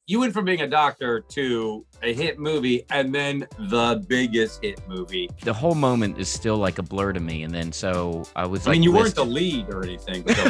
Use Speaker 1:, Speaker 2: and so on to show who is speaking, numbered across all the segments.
Speaker 1: you went from being a doctor to a hit movie and then the biggest hit movie.
Speaker 2: The whole moment is still like a blur to me. And then so I was like,
Speaker 1: I mean, you weren't the lead or anything. So.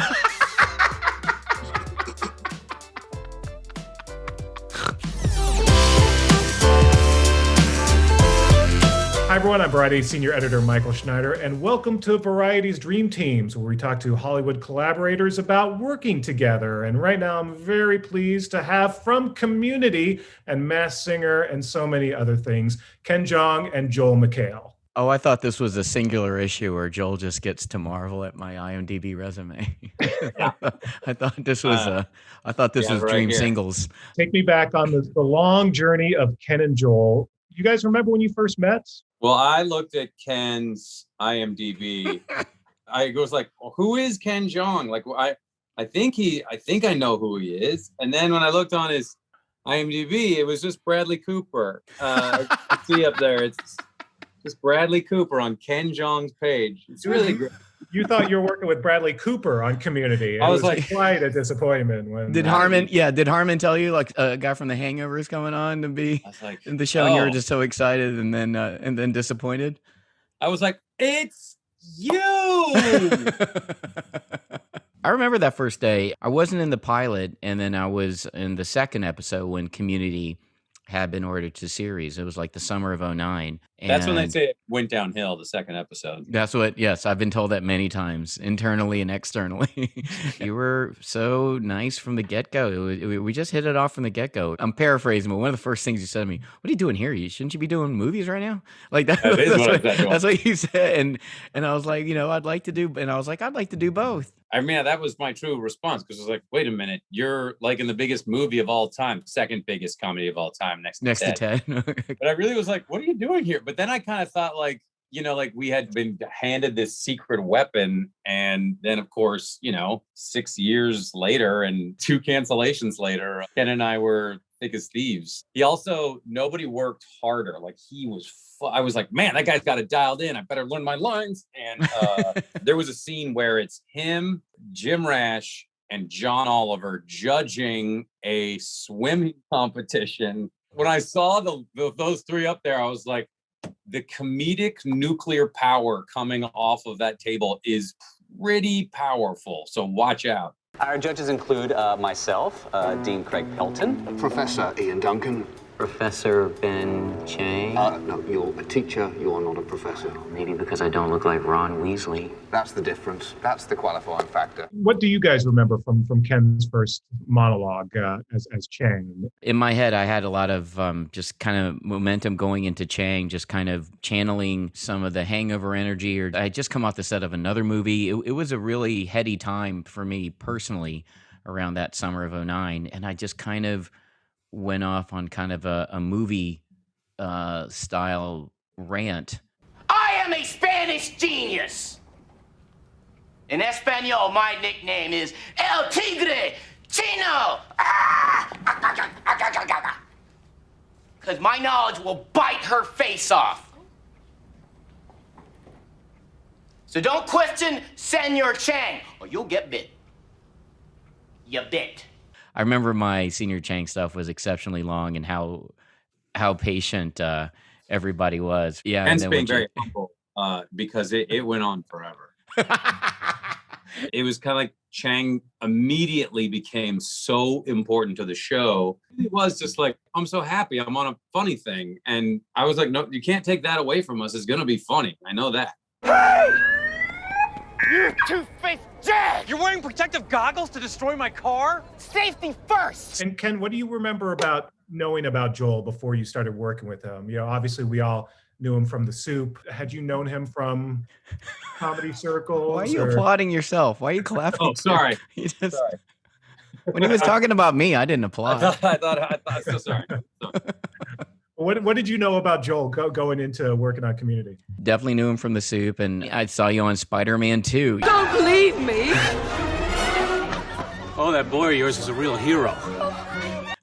Speaker 3: Hi everyone, I'm Variety Senior Editor Michael Schneider, and welcome to Variety's Dream Teams, where we talk to Hollywood collaborators about working together. And right now I'm very pleased to have from Community and Masked Singer and so many other things, Jeong and Joel McHale.
Speaker 2: Oh, I thought this was a singular issue where Joel just gets to marvel at my IMDb resume. I thought this was was
Speaker 1: right
Speaker 2: Dream
Speaker 1: here.
Speaker 2: Singles.
Speaker 3: Take me back on the long journey of Ken and Joel. You guys remember when you first met?
Speaker 1: Well, I looked at Ken's IMDb. I was like, well, who is Ken Jeong? Like, I think I know who he is. And then when I looked on his IMDb, it was just Bradley Cooper. I see up there, it's just Bradley Cooper on Ken Jeong's page. It's really great.
Speaker 3: You thought you were working with Bradley Cooper on Community.
Speaker 1: I was like,
Speaker 3: quite a disappointment. When
Speaker 2: Did Harmon tell you like a guy from The Hangover is coming on to be in the show, and you were just so excited and then disappointed?
Speaker 1: I was like, it's you.
Speaker 2: I remember that first day. I wasn't in the pilot, and then I was in the second episode when Community had been ordered to series. It was like the summer of 2009.
Speaker 1: That's when they say it went downhill, the second episode.
Speaker 2: Yes, I've been told that many times, internally and externally. You were so nice from the get-go. We just hit it off from the get-go. I'm paraphrasing, but one of the first things you said to me, what are you doing here? Shouldn't you be doing movies right now? Like that that's what you said. And I was like, I'd like to do both.
Speaker 1: I mean, that was my true response, because I was like, wait a minute, you're like in the biggest movie of all time, second biggest comedy of all time, next to Ted. But I really was like, what are you doing here? But then I kind of thought like we had been handed this secret weapon. And then, of course, 6 years later and 2 cancellations later, Ken and I were thick as thieves. Nobody worked harder. Like I was like, man, that guy's got it dialed in. I better learn my lines. And there was a scene where it's him, Jim Rash, and John Oliver judging a swimming competition. When I saw those three up there, I was like, the comedic nuclear power coming off of that table is pretty powerful. So watch out.
Speaker 4: Our judges include myself, Dean Craig Pelton,
Speaker 5: Professor Ian Duncan,
Speaker 4: Professor Ben Chang.
Speaker 5: No, you're a teacher, you're not a professor.
Speaker 4: Maybe because I don't look like Ron Weasley.
Speaker 5: That's the difference. That's the qualifying factor.
Speaker 3: What do you guys remember from Ken's first monologue as Chang?
Speaker 2: In my head, I had a lot of just kind of momentum going into Chang, just kind of channeling some of the Hangover energy. Or I had just come off the set of another movie. It was a really heady time for me personally around that summer of 2009. And I just kind of went off on kind of a movie style rant.
Speaker 6: I am a Spanish genius. In Espanol, my nickname is El Tigre Chino. Because my knowledge will bite her face off. So don't question Senor Chang, or you'll get bit. You bit.
Speaker 2: I remember my senior Chang stuff was exceptionally long, and how patient everybody was. Yeah,
Speaker 1: and being very humble because it went on forever. It was kind of like Chang immediately became so important to the show. It was just like, I'm so happy I'm on a funny thing. And I was like, no, you can't take that away from us. It's going to be funny. I know that.
Speaker 6: Hey! You two-faced jag!
Speaker 7: You're wearing protective goggles to destroy my car?
Speaker 6: Safety first!
Speaker 3: And Ken, what do you remember about knowing about Joel before you started working with him? Obviously we all knew him from The Soup. Had you known him from comedy circles?
Speaker 2: Why are you applauding yourself? Why are you clapping?
Speaker 1: Oh, sorry.
Speaker 2: Sorry. When he was talking about me, I didn't applaud.
Speaker 1: I thought so sorry.
Speaker 3: What did you know about Joel going into working on Community?
Speaker 2: Definitely knew him from The Soup, and I saw you on Spider-Man 2.
Speaker 8: Don't believe me.
Speaker 7: Oh, that boy of yours is a real hero.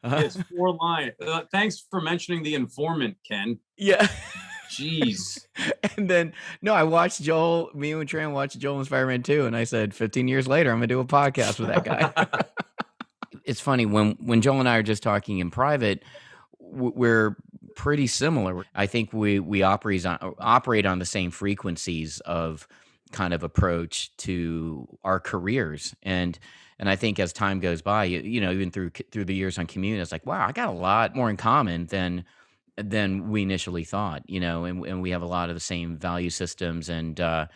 Speaker 1: It's 4 lines. Thanks for mentioning The Informant, Ken.
Speaker 2: Yeah.
Speaker 1: Jeez.
Speaker 2: And then, I watched Joel, me and Tran watched Joel in Spider-Man 2, and I said, 15 years later, I'm going to do a podcast with that guy. It's funny when Joel and I are just talking in private, we're pretty similar. I think we operate on the same frequencies of kind of approach to our careers, and I think as time goes by, even through the years on Community, it's like, wow, I got a lot more in common than we initially thought, and we have a lot of the same value systems. And I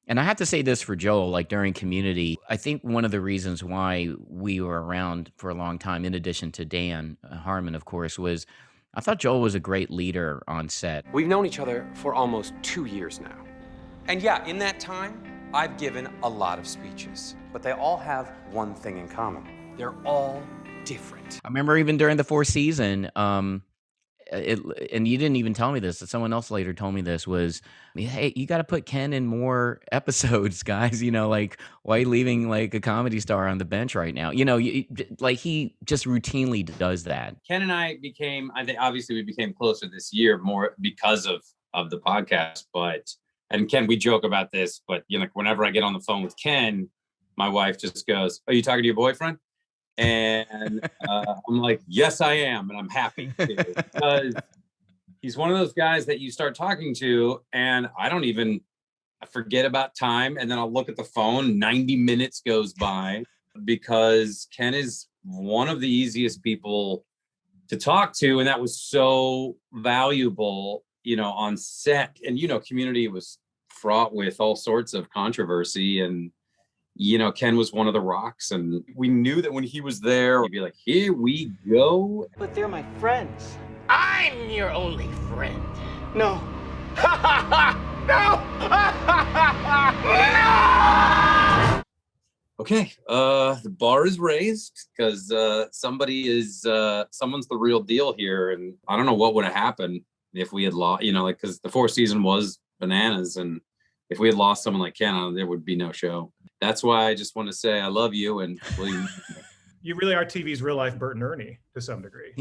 Speaker 2: have to say this for Joel, like during Community, I think one of the reasons why we were around for a long time, in addition to Dan Harmon, of course, was I thought Joel was a great leader on set.
Speaker 8: We've known each other for almost 2 years now. And yeah, in that time, I've given a lot of speeches, but they all have one thing in common. They're all different.
Speaker 2: I remember even during the fourth season, and you didn't even tell me this, that someone else later told me this, was, hey, you got to put Ken in more episodes, guys. Like, why are you leaving like a comedy star on the bench right now? Like he just routinely does that.
Speaker 1: Ken and I think obviously we became closer this year more because of the podcast, and Ken, we joke about this, but whenever I get on the phone with Ken, my wife just goes, "Are you talking to your boyfriend?" And I'm like, "Yes, I am," and I'm happy to, because he's one of those guys that you start talking to, and I forget about time, and then I'll look at the phone. 90 minutes goes by, because Ken is one of the easiest people to talk to, and that was so valuable, on set. And Community was fraught with all sorts of controversy, and Ken was one of the rocks, and we knew that when he was there, he'd be like, "Here we go."
Speaker 6: But they're my friends. I'm your only friend. No. No!
Speaker 1: Okay, the bar is raised, because someone's the real deal here, and I don't know what would have happened if we had lost, because the fourth season was bananas, and if we had lost someone like Ken, there would be no show. That's why I just want to say I love you, and
Speaker 3: you really are TV's real life Bert and Ernie to some degree.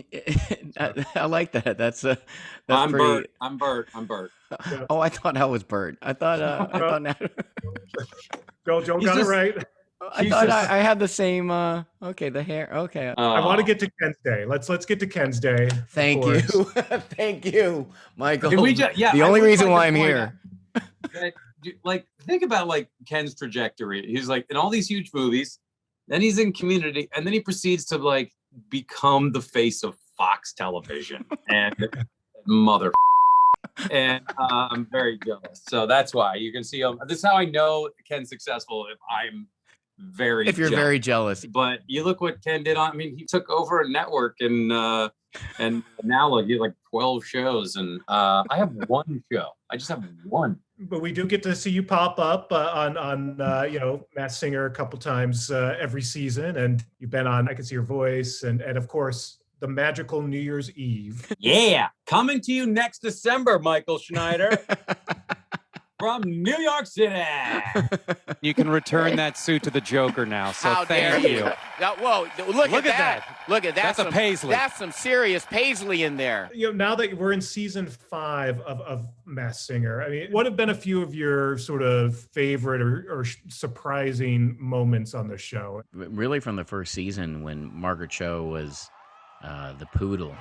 Speaker 2: I like that. That's
Speaker 1: I'm
Speaker 2: pretty...
Speaker 1: Bert. I'm Bert.
Speaker 3: Yeah.
Speaker 2: Oh, I thought I was Bert. I thought
Speaker 3: Joel got it right.
Speaker 2: I thought I had the same. Okay, the hair. Okay.
Speaker 3: I want to get to Ken's day. Let's get to Ken's day.
Speaker 2: Thank you, thank you, Michael.
Speaker 1: The
Speaker 2: only reason why I'm here.
Speaker 1: Like, think about like Ken's trajectory. He's like in all these huge movies, then he's in Community, and then he proceeds to like become the face of Fox Television and mother. And I'm very jealous. So that's why you can see him. This is how I know Ken's successful. If you're very jealous. But you look what Ken did he took over a network, and now like he had like 12 shows, and I have one show. I just have one.
Speaker 3: But we do get to see you pop up on Masked Singer a couple times every season, and you've been on I Can See Your Voice, and of course the magical New Year's Eve.
Speaker 1: Yeah, coming to you next December, Michael Schneider. From New York City.
Speaker 7: You can return that suit to the Joker now, so
Speaker 6: How
Speaker 7: thank
Speaker 6: dare
Speaker 7: you.
Speaker 6: Now, whoa, look at that. Look at that.
Speaker 7: That's a Paisley.
Speaker 6: That's some serious Paisley in there.
Speaker 3: Now that we're in season 5 of Masked Singer, what have been a few of your sort of favorite or surprising moments on the show?
Speaker 2: Really, from the first season when Margaret Cho was the poodle.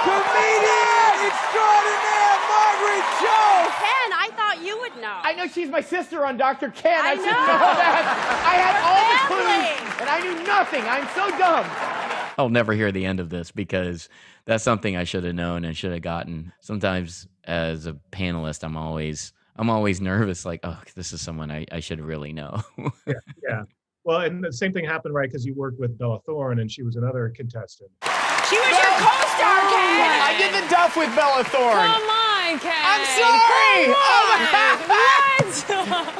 Speaker 6: Comedian extraordinaire Margaret Cho!
Speaker 9: Ken, I thought you would know.
Speaker 6: I know she's my sister on Dr. Ken.
Speaker 9: I
Speaker 6: should know that. I had all the clues, and I knew nothing. I'm so dumb.
Speaker 2: I'll never hear the end of this, because that's something I should have known and should have gotten. Sometimes as a panelist, I'm always nervous, like, oh, this is someone I should really know.
Speaker 3: Yeah. Well, and the same thing happened, right? Because you worked with Bella Thorne, and she was another contestant.
Speaker 9: She was your co-star, Ken.
Speaker 6: I did the duff with Bella Thorne.
Speaker 9: Come on, Ken.
Speaker 6: I'm sorry.
Speaker 9: What?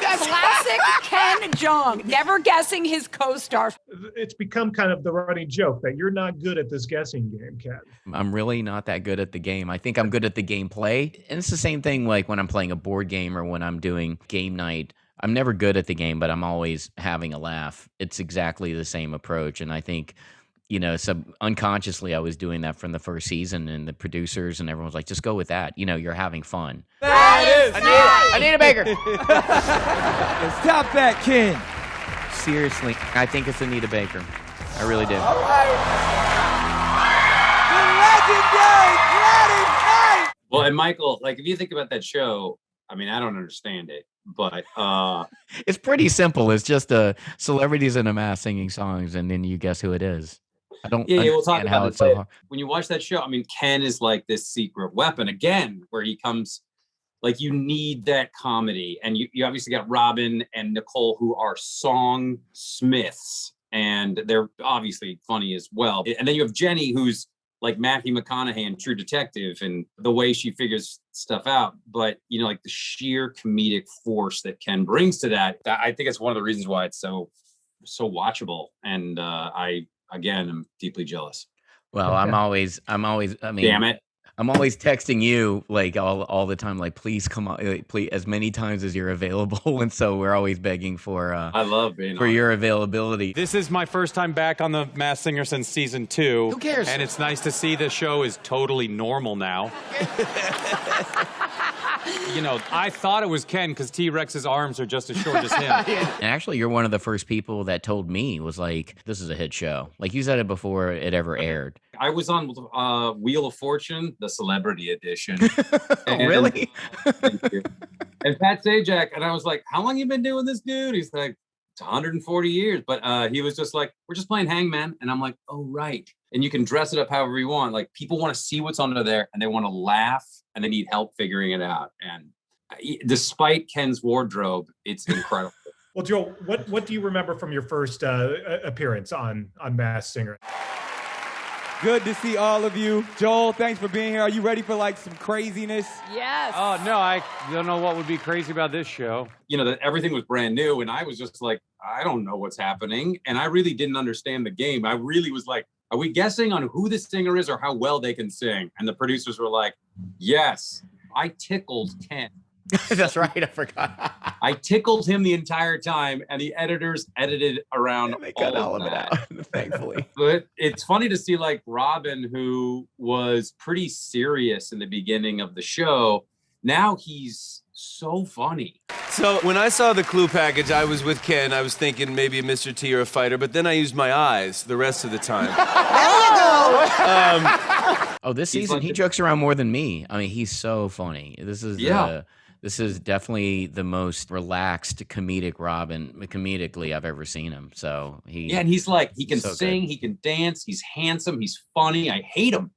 Speaker 9: That's classic Ken Jeong. Never guessing his co-star.
Speaker 3: It's become kind of the running joke that you're not good at this guessing game, Ken.
Speaker 2: I'm really not that good at the game. I think I'm good at the gameplay. And it's the same thing like when I'm playing a board game or when I'm doing game night. I'm never good at the game, but I'm always having a laugh. It's exactly the same approach. And I think, unconsciously I was doing that from the first season, and the producers and everyone was like, just go with that. You're having fun.
Speaker 6: I need a baker.
Speaker 10: Stop that, Ken.
Speaker 2: Seriously, I think it's Anita Baker. I really did.
Speaker 10: All right. The legendary Gladys Knight.
Speaker 1: Well, and Michael, like, if you think about that show, I mean, I don't understand it, but
Speaker 2: it's pretty simple. It's just celebrities in a mask singing songs, and then you guess who it is. I don't
Speaker 1: yeah, we'll talk
Speaker 2: understand how
Speaker 1: about
Speaker 2: it's so
Speaker 1: it.
Speaker 2: hard.
Speaker 1: When you watch that show, I mean, Ken is like this secret weapon again, where he comes, like, you need that comedy, and you obviously got Robin and Nicole, who are song smiths, and they're obviously funny as well. And then you have Jenny, who's like Matthew McConaughey in True Detective, and the way she figures stuff out. But, you know, like the sheer comedic force that Ken brings to that, I think it's one of the reasons why it's so watchable. And I, again, am deeply jealous.
Speaker 2: Well, I'm always, I mean,
Speaker 1: damn it.
Speaker 2: I'm always texting you like all the time, like, please come on, like, please, as many times as you're available. And so we're always begging for
Speaker 1: I love being
Speaker 2: for your availability.
Speaker 7: This is my first time back on The Masked Singer since season 2.
Speaker 2: Who cares?
Speaker 7: And it's nice to see the show is totally normal now. You know, I thought it was Ken because T-Rex's arms are just as short as him.
Speaker 2: And actually, you're one of the first people that told me, was like, this is a hit show. Like, you said it before it ever aired.
Speaker 1: I was on Wheel of Fortune, the celebrity edition.
Speaker 2: Really?
Speaker 1: Thank you. And Pat Sajak, and I was like, how long you been doing this, dude? He's like, it's 140 years. But he was just like, we're just playing Hangman. And I'm like, oh, right. And you can dress it up however you want. Like, people want to see what's under there, and they want to laugh, and they need help figuring it out. And despite Ken's wardrobe, it's incredible.
Speaker 3: Well, Joel, what do you remember from your first appearance on Masked Singer?
Speaker 10: Good to see all of you. Joel, thanks for being here. Are you ready for like some craziness?
Speaker 9: Yes.
Speaker 7: Oh, no, I don't know what would be crazy about this show.
Speaker 1: You know, that everything was brand new, and I was just like, I don't know what's happening. And I really didn't understand the game. I really was like, are we guessing on who the singer is or how well they can sing? And the producers were like, yes. I tickled Ken.
Speaker 2: That's right, I forgot.
Speaker 1: I tickled him the entire time, and the editors edited around
Speaker 2: They cut all of it
Speaker 1: that.
Speaker 2: out, thankfully.
Speaker 1: But it's funny to see, like, Robin, who was pretty serious in the beginning of the show. Now he's so funny.
Speaker 11: So when I saw the clue package, I was with Ken. I was thinking maybe a Mr. T or a fighter, but then I used my eyes the rest of the time.
Speaker 10: There you go.
Speaker 2: Oh, this season, he jokes around more than me. I mean, he's so funny. This is definitely the most relaxed comedic Robin, comedically, I've ever seen him. So
Speaker 1: and he's like, he can
Speaker 2: so
Speaker 1: sing,
Speaker 2: good.
Speaker 1: he can dance, he's handsome, he's funny. I hate him.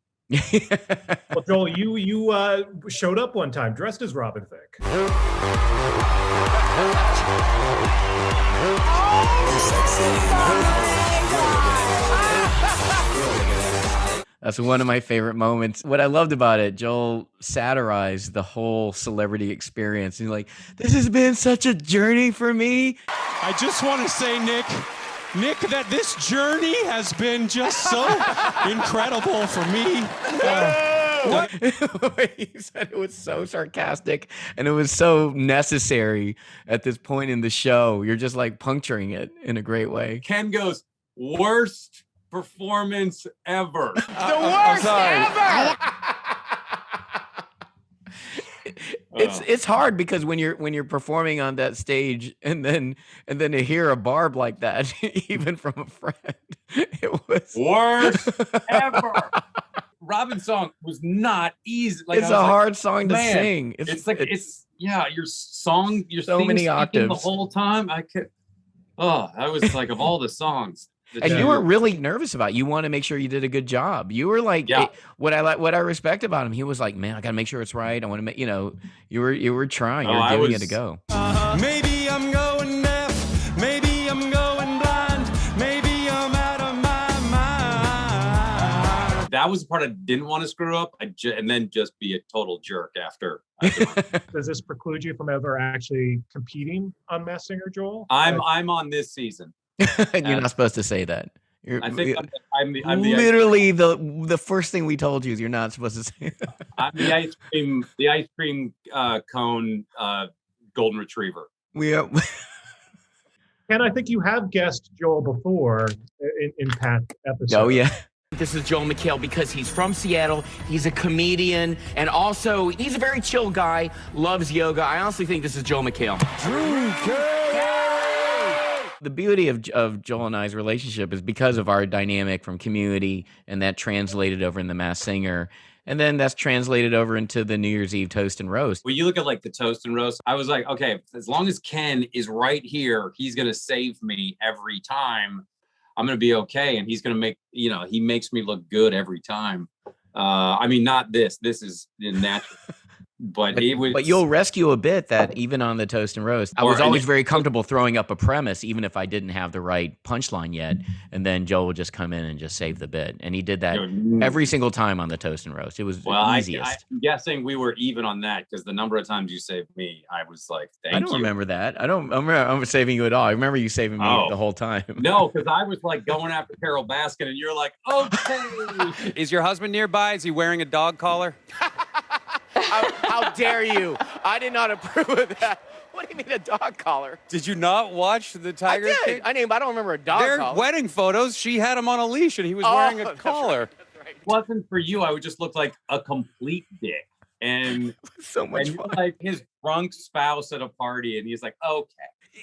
Speaker 3: Well, Joel, you showed up one time dressed as Robin Thicke.
Speaker 2: That's one of my favorite moments. What I loved about it, Joel satirized the whole celebrity experience. He's like, this has been such a journey for me.
Speaker 12: I just want to say, Nick, that this journey has been just so incredible for me.
Speaker 2: He said it was so sarcastic, and it was so necessary at this point in the show. You're just like puncturing it in a great way.
Speaker 1: Ken goes, worst performance ever.
Speaker 10: The worst ever.
Speaker 2: It's hard because when you're performing on that stage and then to hear a barb like that, even from a friend, it was
Speaker 1: worst ever. Robin's song was not easy. Like,
Speaker 2: it's a hard song to sing.
Speaker 1: It's your song, your
Speaker 2: so
Speaker 1: theme
Speaker 2: many
Speaker 1: speaking
Speaker 2: octaves
Speaker 1: the whole time. I was like, of all the songs.
Speaker 2: And you were really nervous about it. You want to make sure you did a good job. You were like, what I respect about him, he was like, man, I got to make sure it's right. I want to make, you were trying. You were giving it a go.
Speaker 12: Maybe I'm going deaf. Maybe I'm going blind. Maybe I'm out of my mind.
Speaker 1: That was the part I didn't want to screw up. And then just be a total jerk after.
Speaker 3: Does this preclude you from ever actually competing on Masked Singer, Joel?
Speaker 1: I'm on this season.
Speaker 2: You're not supposed to say that.
Speaker 1: I think I'm the
Speaker 2: literally the first thing we told you is you're not supposed to say that.
Speaker 1: I'm the ice cream cone golden retriever.
Speaker 3: And I think you have guessed Joel before in Pat's episode.
Speaker 2: Oh yeah.
Speaker 6: This is Joel McHale because he's from Seattle. He's a comedian, and also he's a very chill guy. Loves yoga. I honestly think this is Joel McHale.
Speaker 10: Drew Carey.
Speaker 2: The beauty of Joel and I's relationship is because of our dynamic from Community, and that translated over in The Masked Singer. And then that's translated over into the New Year's Eve Toast and Roast.
Speaker 1: When you look at like the Toast and Roast, I was like, okay, as long as Ken is right here, he's going to save me every time. I'm going to be okay. And he's going to make, he makes me look good every time. I mean, not this. This is natural. But
Speaker 2: you'll rescue a bit that even on the Toast and Roast, I was always very comfortable throwing up a premise, even if I didn't have the right punchline yet. And then Joel would just come in and just save the bit. And he did that every single time on the Toast and Roast. It was the easiest.
Speaker 1: I'm guessing we were even on that because the number of times you saved me, I was like, thank you.
Speaker 2: I don't remember that. I don't remember saving you at all. I remember you saving me the whole time.
Speaker 1: No, because I was like going after Carol Baskin and you're like, okay.
Speaker 8: Is your husband nearby? Is he wearing a dog collar?
Speaker 6: How dare you? I did not approve of that. What do you mean a dog collar?
Speaker 8: Did you not watch the Tiger King?
Speaker 6: I don't remember a dog collar.
Speaker 8: Their wedding photos, she had him on a leash and he was wearing a collar.
Speaker 1: If it wasn't for you, I would just look like a complete dick. And
Speaker 2: so much fun.
Speaker 1: Like his drunk spouse at a party, and he's like, okay.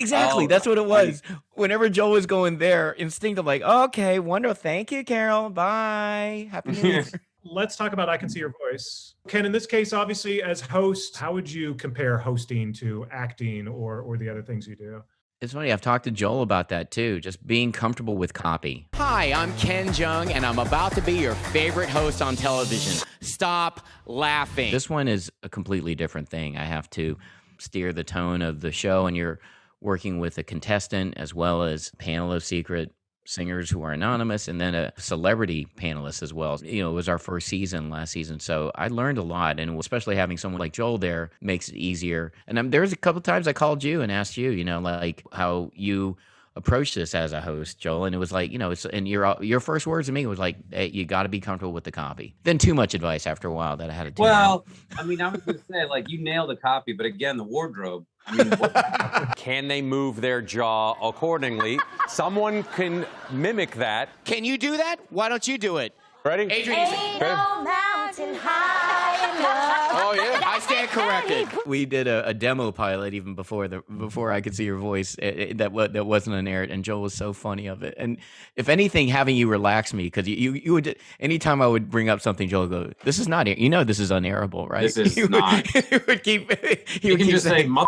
Speaker 2: Exactly. That's what it was. Whenever Joel was going there, instinctive, like, okay, wonderful. Thank you, Carol. Bye. Happy New Year.
Speaker 3: Let's talk about I Can See Your Voice. Ken, in this case, obviously, as host, how would you compare hosting to acting or the other things you do?
Speaker 2: It's funny. I've talked to Joel about that, too. Just being comfortable with copy.
Speaker 6: Hi, I'm Ken Jeong, and I'm about to be your favorite host on television. Stop laughing.
Speaker 2: This one is a completely different thing. I have to steer the tone of the show, and you're working with a contestant as well as panel of secret singers who are anonymous, and then a celebrity panelist as well. It was our first season last season, so I learned a lot, and especially having someone like Joel there makes it easier. And there's a couple times I called you and asked you, like how you approach this as a host, Joel, and it was like, and your first words to me was like, hey, you got to be comfortable with the copy. Then too much advice after a while that I had to do.
Speaker 1: Well, I mean, I was going to say, like, you nailed the copy, but again, the wardrobe. I mean,
Speaker 8: can they move their jaw accordingly? Someone can mimic that.
Speaker 6: Can you do that? Why don't you do it?
Speaker 8: Ready?
Speaker 6: Adrian,
Speaker 13: Ain't no mountain high enough.
Speaker 6: Oh yeah, I stand corrected.
Speaker 2: We did a demo pilot even before I Could See Your Voice that wasn't an aired, and Joel was so funny of it. And if anything, having you relax me, because you would, anytime I would bring up something, Joel would go, "This is not, this is unairable, right?"
Speaker 1: This is not.
Speaker 2: He would keep.
Speaker 1: He would just say "mother"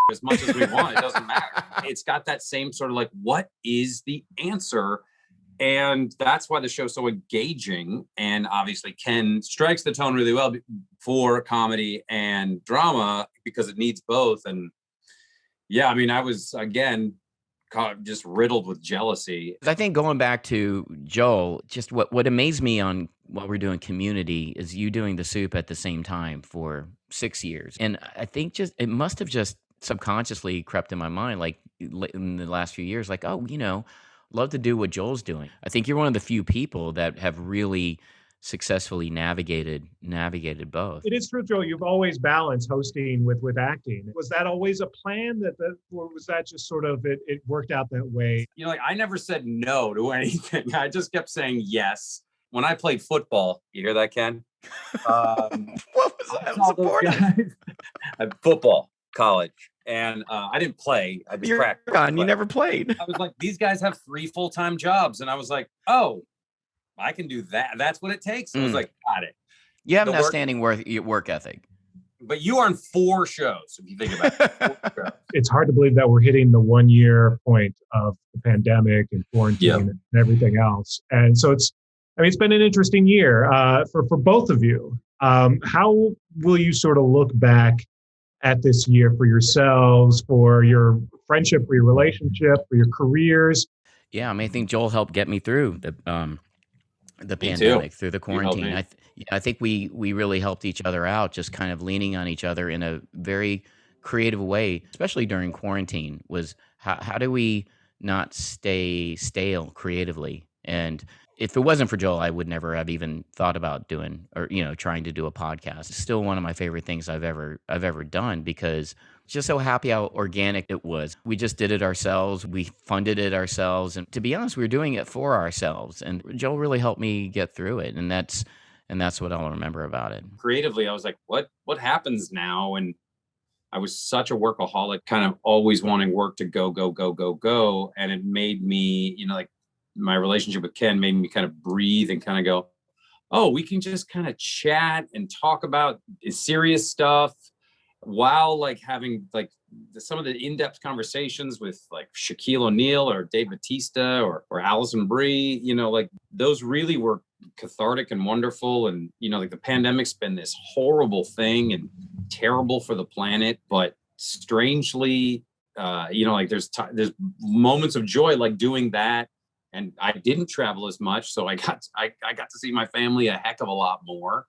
Speaker 1: as much as we want. It doesn't matter. It's got that same sort of like, what is the answer? And that's why the show's so engaging. And obviously Ken strikes the tone really well for comedy and drama because it needs both. And yeah, I mean, I was, again, just riddled with jealousy.
Speaker 2: I think going back to Joel, just what amazed me on while we're doing Community is you doing The Soup at the same time for 6 years. And I think it must have just subconsciously crept in my mind, like in the last few years, like, oh, love to do what Joel's doing. I think you're one of the few people that have really successfully navigated both.
Speaker 3: It is true, Joel. You've always balanced hosting with acting. Was that always a plan, or was that just sort of it worked out that way?
Speaker 1: Like I never said no to anything. I just kept saying yes. When I played football, you hear that, Ken?
Speaker 2: What was that? Supportive.
Speaker 1: Football, college. And I didn't play. I just practiced.
Speaker 2: You never played.
Speaker 1: I was like, these guys have 3 full-time jobs. And I was like, oh, I can do that. That's what it takes. I was like, got it.
Speaker 2: You have an outstanding work ethic.
Speaker 1: But you are on 4 shows, if you think about it.
Speaker 3: It's hard to believe that we're hitting the 1-year point of the pandemic and quarantine and everything else. And so it's been an interesting year for both of you. How will you sort of look back at this year for yourselves, for your friendship, for your relationship, for your careers?
Speaker 2: Yeah, I think Joel helped get me through the pandemic, through the quarantine. I think we really helped each other out, just kind of leaning on each other in a very creative way, especially during quarantine, was how do we not stay stale creatively? And if it wasn't for Joel, I would never have even thought about doing or trying to do a podcast. It's still one of my favorite things I've ever done because just so happy how organic it was. We just did it ourselves. We funded it ourselves, and to be honest, we were doing it for ourselves. And Joel really helped me get through it, and that's what I'll remember about it.
Speaker 1: Creatively, I was like, what happens now? And I was such a workaholic, kind of always wanting work to go, go, go, go, go. And it made me, like my relationship with Ken made me kind of breathe and kind of go, oh, we can just kind of chat and talk about serious stuff while like having like some of the in-depth conversations with like Shaquille O'Neal or Dave Bautista or Alison Brie, like those really were cathartic and wonderful. And, like the pandemic's been this horrible thing and terrible for the planet, but strangely, like there's moments of joy, like doing that. And I didn't travel as much. So I got to see my family a heck of a lot more.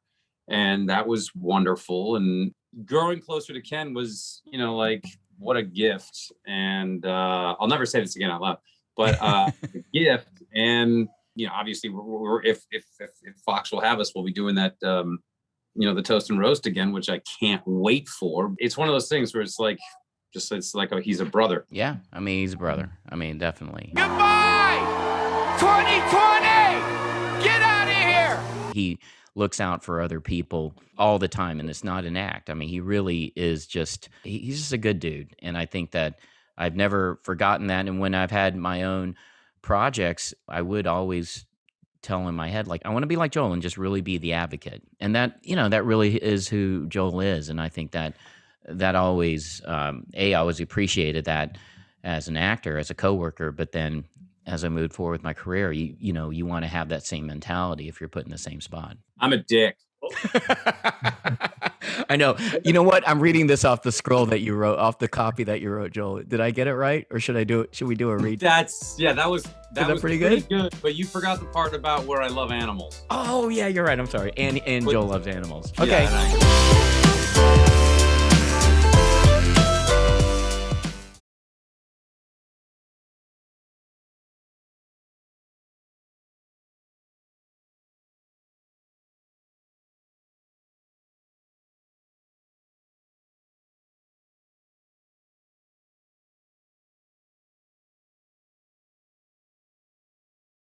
Speaker 1: And that was wonderful. And growing closer to Ken was, like, what a gift. And I'll never say this again out loud, but a gift. And, obviously, if Fox will have us, we'll be doing that, the Toast and Roast again, which I can't wait for. It's one of those things where it's like, he's a brother.
Speaker 2: Yeah, I mean, he's a brother. I mean, definitely.
Speaker 6: Goodbye! 2020! Get out of here!
Speaker 2: He looks out for other people all the time, and it's not an act. I mean, he really is he's just a good dude. And I think that I've never forgotten that. And when I've had my own projects, I would always tell in my head, like, I want to be like Joel and just really be the advocate. And that, that really is who Joel is. And I think that always, I always appreciated that as an actor, as a coworker, but then as I moved forward with my career, you want to have that same mentality if you're put in the same spot.
Speaker 1: I'm a dick.
Speaker 2: I know. You know what? I'm reading this off the scroll that you wrote, off the copy that you wrote, Joel. Did I get it right, or should I do it? Should we do a read?
Speaker 1: That was
Speaker 2: pretty good.
Speaker 1: But you forgot the part about where I love animals.
Speaker 2: Oh yeah, you're right. I'm sorry. And Joel loves animals. Okay.
Speaker 1: Yeah,